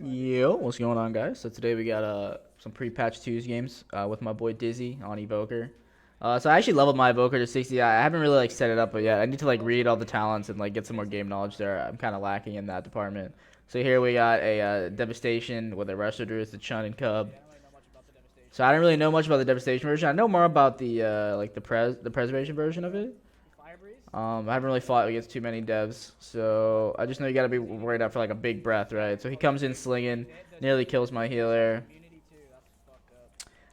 Yo, what's going on, guys? So today we got some pre-patch 2's games with my boy Dizzy on Evoker. So I actually leveled my Evoker to 60. I haven't really like set it up yet. I need to like read all the talents and like get some more game knowledge there. I'm kind of lacking in that department. So here we got a Devastation with a Evoker Rdru. It's the Chun and Cub. So I don't really know much about the Devastation version. I know more about the like the preservation version of it. I haven't really fought against too many devs, so I just know you gotta be worried out for like a big breath, right? So he comes in slinging, nearly kills my healer.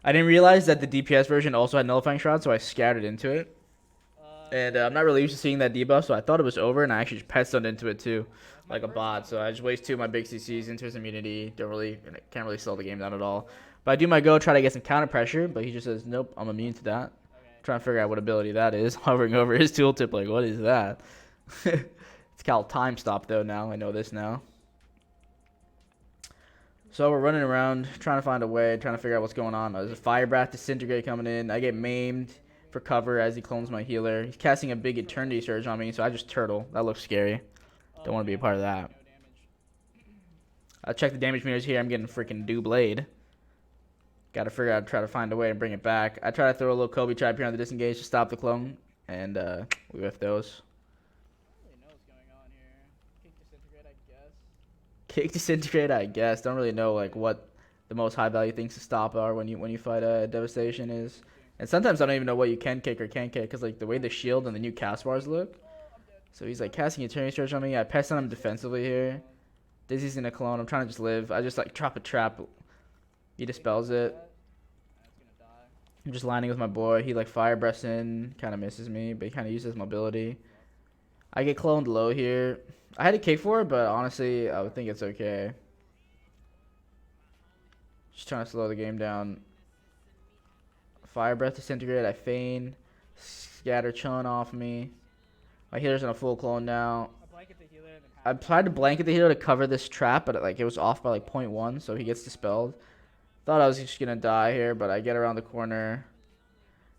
I didn't realize that the DPS version also had nullifying shroud, so I scattered into it. And I'm not really used to seeing that debuff, so I thought it was over, and I actually just pet stunned into it too, like a bot. So I just waste 2 of my big CCs into his immunity. Can't really slow the game down at all. But I do my go, try to get some counter pressure, but he just says, nope, I'm immune to that. Trying to figure out what ability that is. Hovering over his tooltip, like, what is that? It's called Time Stop, though, now. I know this now. So we're running around, trying to find a way, trying to figure out what's going on. There's a Fire Breath Disintegrate coming in. I get maimed for cover as he clones my healer. He's casting a big Eternity Surge on me, so I just turtle. That looks scary. Don't want to be a part of that. I check the damage meters here. I'm getting freaking Blade. Got to figure out, try to find a way and bring it back. I try to throw a little Kobe trap here on the disengage to stop the clone, and we whiff those. Kick disintegrate, I guess. Don't really know like what the most high value things to stop are when you fight a devastation is. And sometimes I don't even know what you can kick or can't kick because like the way the shield and the new cast bars look. So he's like casting Eternity Surge on me. I press on him defensively here. Dizzy's in a clone. I'm trying to just live. I just like drop a trap. He dispels it. I'm just lining with my boy. He like fire breaths in, kind of misses me, but he kind of uses mobility. I get cloned low here. I had a kick for it, but honestly, I would think it's okay. Just trying to slow the game down. Fire breath disintegrate. I feign. Scatter chun off me. My healer's in a full clone now. I tried to blanket the healer to cover this trap, but it was off by like 0.1, so he gets dispelled. Thought I was just gonna die here, but I get around the corner.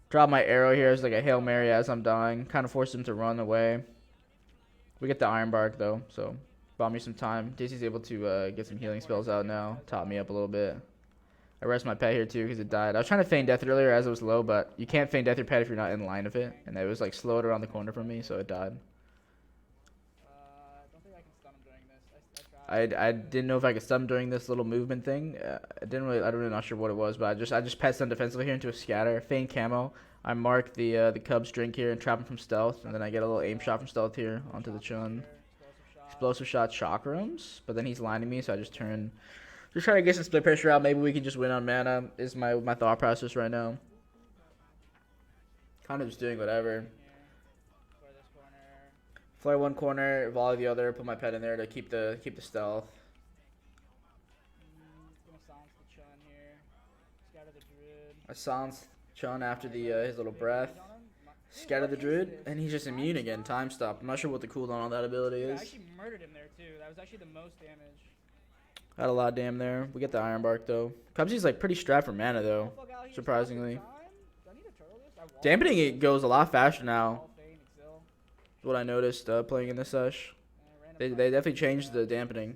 Drop my arrow here as like a Hail Mary as I'm dying. Kind of force him to run away. We get the Iron Bark though, so bought me some time. Dizzy's able to get some healing spells out now. Top me up a little bit. I rest my pet here too because it died. I was trying to feign death earlier as it was low, but you can't feign death your pet if you're not in line of it. And it was like slowed around the corner from me, so it died. I didn't know if I could stun during this little movement thing. I'm really not sure what it was, but I just pet stun defensively here into a scatter. Feign camo. I mark the Cubs drink here and trap him from stealth, and then I get a little aim shot from stealth here onto the chun. Explosive shot chakrams, but then he's lining me, so I just turn. Just trying to get some split pressure out. Maybe we can just win on mana. Is my thought process right now. Kind of just doing whatever. Flare one corner, volley the other, put my pet in there to keep the stealth. I silence Chun after the his little breath. Scatter the Druid, and he's just immune again. Time stop. I'm not sure what the cooldown on that ability is. I actually murdered him there too. That was actually the most damage. Had a lot of damn there. We get the Iron Bark though. Cubsy's like pretty strapped for mana though, surprisingly. Dampening it goes a lot faster now. What I noticed playing in this sesh. They definitely changed the dampening.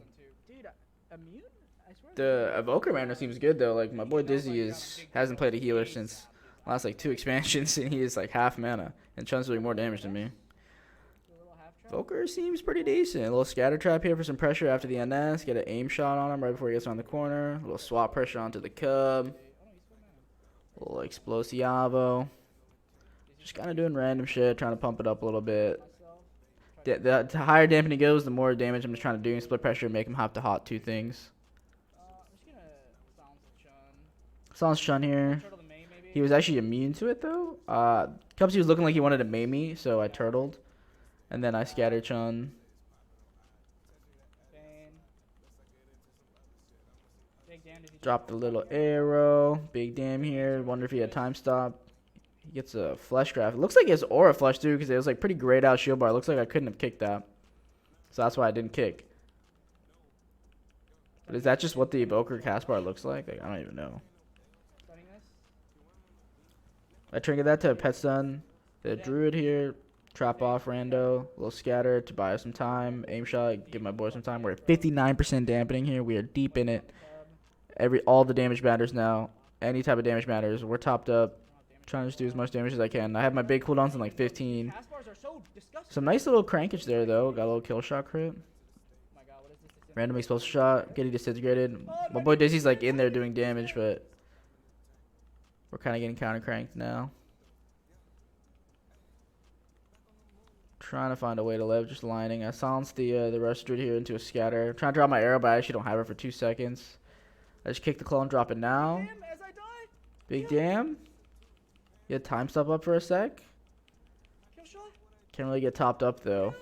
The Evoker mana seems good though. Like my boy Dizzy hasn't played a healer since last like 2 expansions, and he is like half mana, and Chun's doing more damage than me. Evoker seems pretty decent. A little scatter trap here for some pressure after the NS. Get an aim shot on him right before he gets around the corner. A little swap pressure onto the Cub. A little Explosiavo. Just kind of doing random shit, trying to pump it up a little bit. The higher dampening goes, the more damage I'm just trying to do. Split pressure, make him have to hot 2 things. Silence Chun here. He was actually immune to it though. Cubsy was looking like he wanted to maim me, so I turtled. And then I scattered Chun. Dropped the little arrow. Big damn here. Wonder if he had time stop. He gets a flesh craft. It looks like he has aura flesh too, because it was like pretty grayed out shield bar. It looks like I couldn't have kicked that. So that's why I didn't kick. But is that just what the Evoker cast bar looks like? I don't even know. I trinket that to a pet stun. The druid here. Trap off rando. A little scatter to buy us some time. Aim shot. Give my boy some time. We're at 59% dampening here. We are deep in it. All the damage matters now. Any type of damage matters. We're topped up. Trying to just do as much damage as I can. I have my big cooldowns in like 15. Some nice little crankage there though. Got a little kill shot crit. Random explosive shot. Getting disintegrated. My boy Dizzy's like in there doing damage, but we're kind of getting counter cranked now. Trying to find a way to live. Just lining. I silenced the Rsham Druid here into a scatter. Trying to drop my arrow, but I actually don't have it for 2 seconds. I just kick the clone, drop it now. Big damn. You had time stop up for a sec. Can't really get topped up though.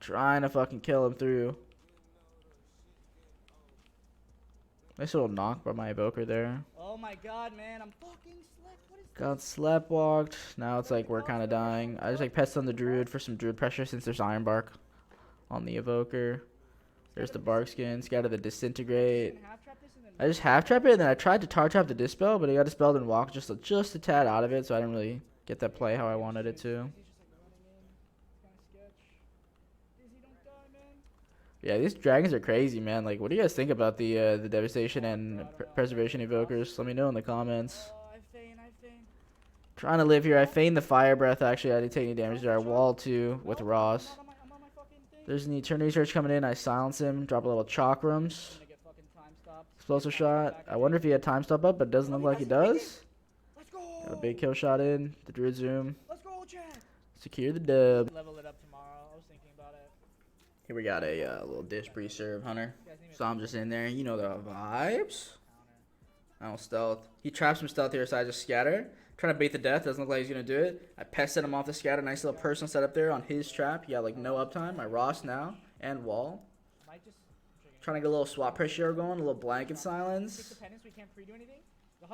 Trying to fucking kill him through. Nice little knock by my evoker there. Oh my god, man, I'm fucking slept. What is Got sleptwalked. Now it's like we're kind of dying. I just like pest on the druid for some druid pressure since there's iron bark on the evoker. There's the bark skin. Scatter the disintegrate. I just half trap it and then I tried to tar trap the dispel, but it got dispelled and walked just a tad out of it, so I didn't really get that play how I wanted it to. Yeah, these dragons are crazy, man. Like, what do you guys think about the devastation and preservation evokers? Let me know in the comments. Trying to live here. I feigned the fire breath. Actually, I didn't take any damage there. I wall 2 with Ross. There's an eternity search coming in. I silence him. Drop a little chakrams. Explosive shot. I wonder if he had time stop up, but it doesn't look like he does. Got a big kill shot in. The druid zoom. Secure the dub. level it up tomorrow? I was thinking about it. Here we got a little dish pre-serve hunter. So I'm just in there. You know the vibes. I don't stealth. He traps some stealth here, so I just scatter. Trying to bait the death. Doesn't look like he's going to do it. I pested him off the scatter. Nice little personal setup there on his trap. He got like no uptime. My Ross now. And wall. Trying to get a little swap pressure going. A little blanket silence.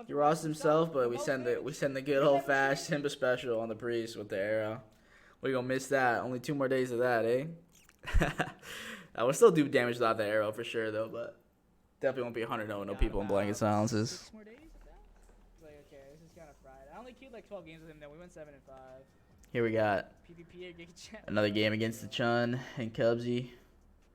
He Ross himself, but we send the good old fast Simba special on the priest with the arrow. We gonna miss that. Only 2 more days of that, eh? I would still do damage without the arrow for sure though, but definitely won't be 100 no people in blanket silences. 6 more days of that? Like, okay, this is kind of fried. I only queued like 12 games with him, then we went 7 and 5. Here we got PvP or Giga Champ. another game against the Chun and Cubsy.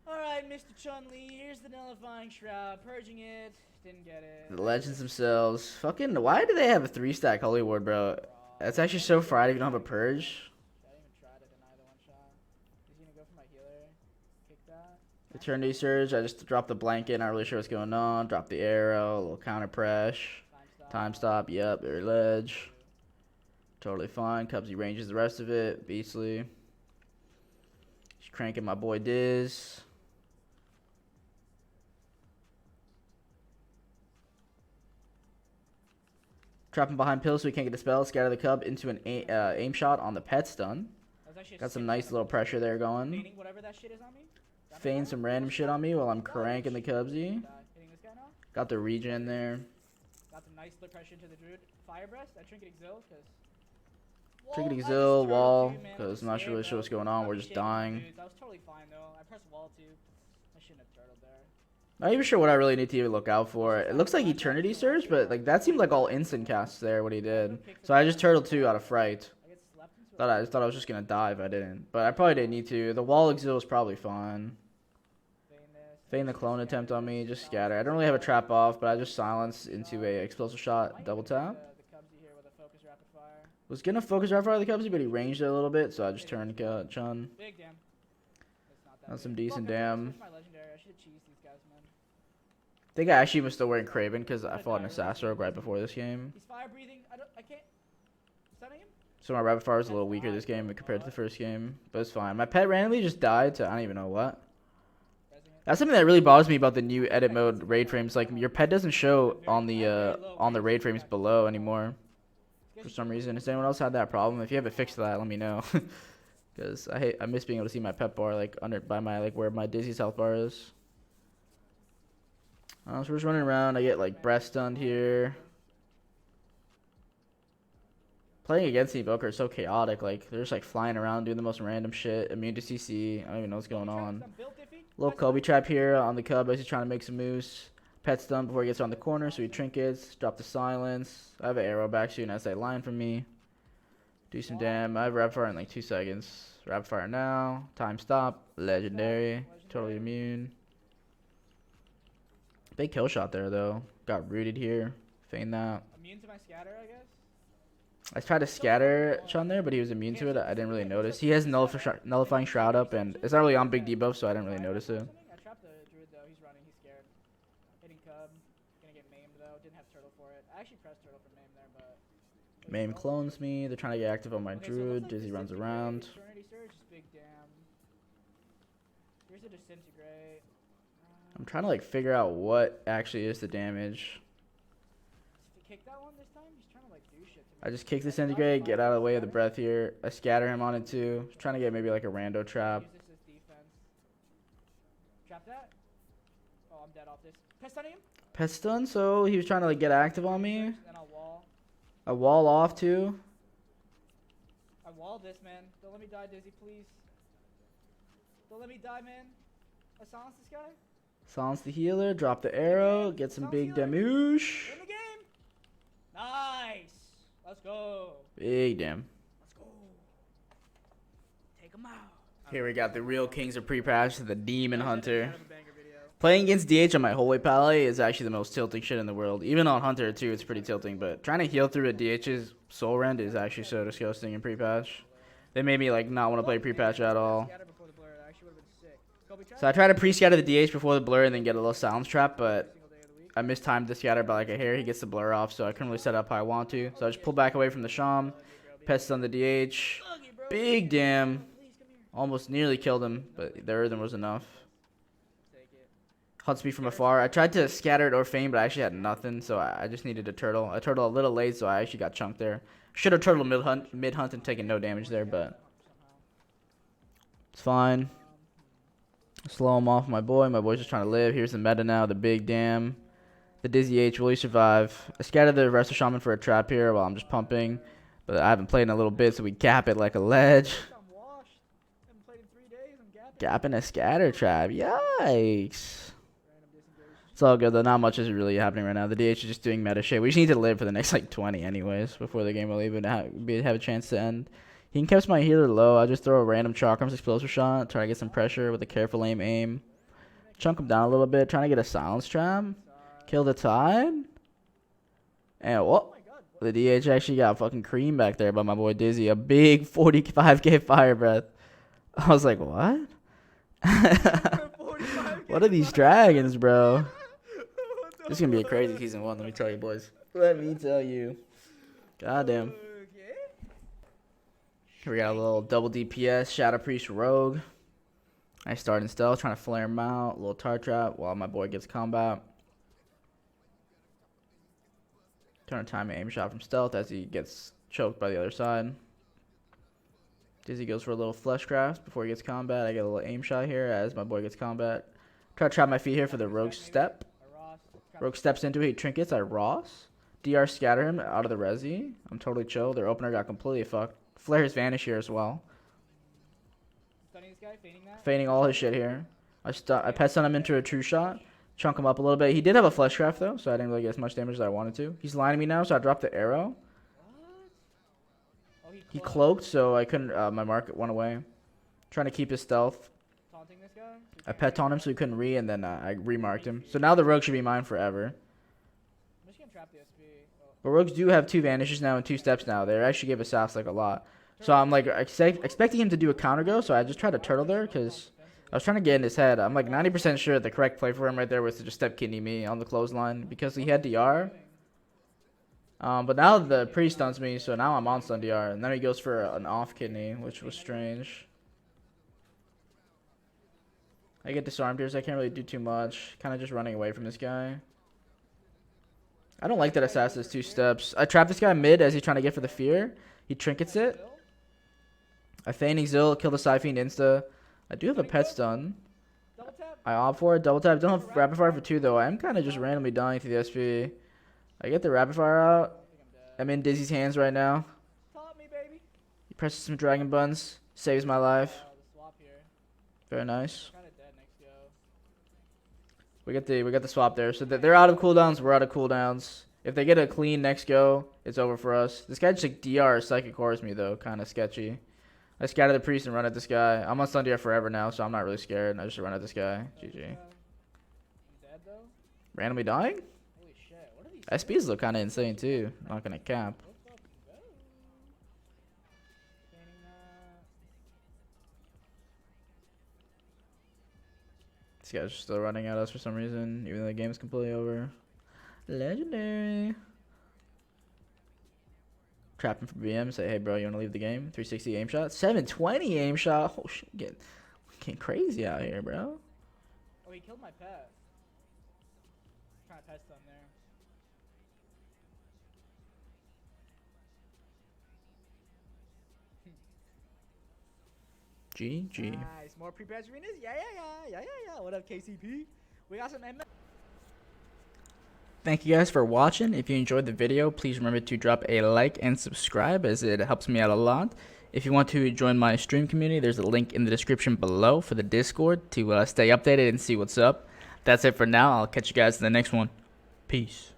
Alright, Mr. Chun-Li, here's the nullifying shroud. Purging it. Didn't get it. The legends themselves. Fucking, why do they have a 3-stack Holy Ward, bro? That's actually so fried if you don't have a purge. I didn't even try to deny the one shot. He's gonna go for my healer. Kick that. Eternity Surge. I just dropped the blanket. Not really sure what's going on. Drop the arrow. A little counter press. Time stop. Yep, their ledge. Totally fine. Cubsy ranges the rest of it. Beastly. Just cranking my boy Diz. Trapping behind pills so he can't get the spell. Scatter the cub into an aim shot on the pet stun. Got some nice little pressure there going. Feign some random shit on me while I'm cranking the Cubsy. Got the regen there. Got some nice split pressure to the druid. Fire breath. I trinket exil because. Trinket exil, wall, because I'm not really sure what's going on. We're just dying. That was totally fine though. I pressed wall too. I shouldn't have turtled there. Not even sure what I really need to even look out for. It looks like Eternity Surge, but like that seemed like all instant casts there, what he did. So I just turtled 2 out of fright. I thought I was just going to die if I didn't. But I probably didn't need to. The wall exil is probably fine. Feign the clone attempt on me, just scatter. I don't really have a trap off, but I just silence into a explosive shot, double tap. Was going to focus rapid fire the Cubsy, but he ranged it a little bit, so I just turned Chun. That's some decent damn. I think I actually was still wearing Craven because I fought an Assassin Rogue right before this game. He's fire breathing. I can't. Stunning him? So my rapid fire is a little weaker this game compared to the first game, but it's fine. My pet randomly just died, so I don't even know what. That's something that really bothers me about the new edit mode raid frames. Like your pet doesn't show on the raid frames below anymore for some reason. Has anyone else had that problem? If you have it fixed that, let me know. Because I miss being able to see my pet bar like under by my where my Dizzy's health bar is. So we're just running around. I get like breath stunned here. Playing against the Evoker is so chaotic. Like they're just like flying around doing the most random shit. Immune to CC. I don't even know what's going on. Little Kobe trap here on the Cub as he's trying to make some moves. Pet stun before he gets around the corner, so he trinkets. Drop the silence. I have an arrow back shooting as they line from me. Do some damn. I have rapid fire in like 2 seconds. Rapid fire now. Time stop. Legendary. Totally immune. Big kill shot there though. Got rooted here. Feign that. Immune to my scatter, I guess. I tried to scatter Chun there, but he was immune to it. I didn't really notice. He has nullifying shroud up, and it's not really on big debuff, so I didn't really notice it. I trapped the druid though. He's running. He's scared. Hitting cub. Gonna get maimed though. Didn't have turtle for it. I actually pressed turtle for maim there, but. Maim clones me. They're trying to get active on my druid. Dizzy runs around. Eternity Surge is big damn. Here's a disintegrate. I'm trying to like figure out what actually is the damage. Kick that one this time? He's trying to like do shit to me. I just kick the Centigrade, get out of the way of the breath here. I scatter him on it too. Trying to get maybe like a rando trap. Use this as defense. Trap that. Oh, I'm dead off this. Pest on him. Pest stun, so he was trying to like get active on me. Then I'll wall. I wall off too. I walled this, man. Don't let me die, Dizzy, please. Don't let me die, man. I silence this guy. Silence the healer, drop the arrow, get some big damage. Win the game. Nice. Let's go. Big damn. Let's go. Take him out. Here we got the real kings of pre-patch, the Demon Hunter. Playing against DH on my Holy Pally is actually the most tilting shit in the world. Even on Hunter too, it's pretty tilting. But trying to heal through a DH's soul rend is actually so disgusting in pre-patch. They made me like not want to play pre-patch at all. So I tried to pre-scatter the DH before the blur and then get a little silence trap, but I mistimed the scatter by like a hair. He gets the blur off, so I couldn't really set up how I want to. So I just pulled back away from the Rsham, pest on the DH. Big damn. Almost nearly killed him, but the earthen was enough. Hunts me from afar. I tried to scatter it or feign, but I actually had nothing, so I just needed a turtle. I turtled a little late, so I actually got chunked there. Should have turtled mid-hunt and taken no damage there, but it's fine. Slow him off, my boy. My boy's just trying to live. Here's the meta now, the big damn. The Dizzy H, will he survive? I scattered the rest of Shaman for a trap here while I'm just pumping, but I haven't played in a little bit, so we gap it like a ledge. Gapping a scatter trap. Yikes. It's all good though. Not much is really happening right now. The DH is just doing meta shit. We just need to live for the next like 20 anyways before the game will even have a chance to end. He can catch my healer low. I just throw a random Chakrams explosive shot. Try to get some pressure with a careful aim. Chunk him down a little bit. Trying to get a silence trap. Kill the Tide. And what? The DH actually got fucking cream back there by my boy Dizzy. A big 45k fire breath. I was like, what? What are these dragons, bro? This is going to be a crazy season 1, let me tell you, boys. Let me tell you. Goddamn. Here we got a little double DPS, Shadow Priest Rogue. I start in stealth, trying to flare him out. A little tar trap while my boy gets combat. Turn time aim shot from stealth as he gets choked by the other side. Dizzy goes for a little fleshcraft before he gets combat. I get a little aim shot here as my boy gets combat. Try to trap my feet here for the Rogue step. Rogue steps into it, he trinkets. I Ross. DR scatter him out of the resi. I'm totally chill. Their opener got completely fucked. Flares vanish here as well. Feigning all his shit here. I pet stun him into a true shot. Chunk him up a little bit. He did have a fleshcraft though, so I didn't really get as much damage as I wanted to. He's lining me now, so I dropped the arrow. He cloaked, so I couldn't. My mark went away. Trying to keep his stealth. I pet on him so he couldn't and then I remarked him. So now the rogue should be mine forever. But rogues do have 2 vanishes now and 2 steps now. They actually give assass like a lot. So I'm like expecting him to do a counter go, so I just tried to turtle there because I was trying to get in his head. I'm like 90% sure the correct play for him right there was to just step kidney me on the clothesline because he had DR. But now the priest stuns me, so now I'm on stun DR. And then he goes for an off kidney, which was strange. I get disarmed here, so I can't really do too much. Kind of just running away from this guy. I don't like that Assassin has 2 steps. I trap this guy mid as he's trying to get for the fear. He trinkets it. I feign Exil, kill the Siphene insta. I do have a pet stun. I opt for it, double tap. Don't have rapid fire for 2 though. I'm kind of just randomly dying through the SP. I get the rapid fire out. I'm in Dizzy's hands right now. He presses some dragon buns. Saves my life. Very nice. We get the swap there. So they're out of cooldowns. We're out of cooldowns. If they get a clean next go, it's over for us. This guy just like DR Psychic Horrors me though, kind of sketchy. I scatter the priest and run at this guy. I'm on stun DR forever now, so I'm not really scared. I just run at this guy. GG. I'm dead though. Randomly dying? Holy shit! What are these? SPs look kind of insane too. Not gonna cap. Let's fucking go. Painting that. This guy's still running at us for some reason, even though the game's completely over. Legendary. Trap him for BM. Say, hey, bro, you want to leave the game? 360 aim shot. 720 aim shot. Oh, shit. Getting crazy out here, bro. Oh, he killed my pet. Trying to pest on there. GG. Nice. More pre-patch arenas? Yeah. What up, KCP? We got some MS. Thank you guys for watching. If you enjoyed the video, please remember to drop a like and subscribe as it helps me out a lot. If you want to join my stream community, there's a link in the description below for the Discord to stay updated and see what's up. That's it for now. I'll catch you guys in the next one. Peace.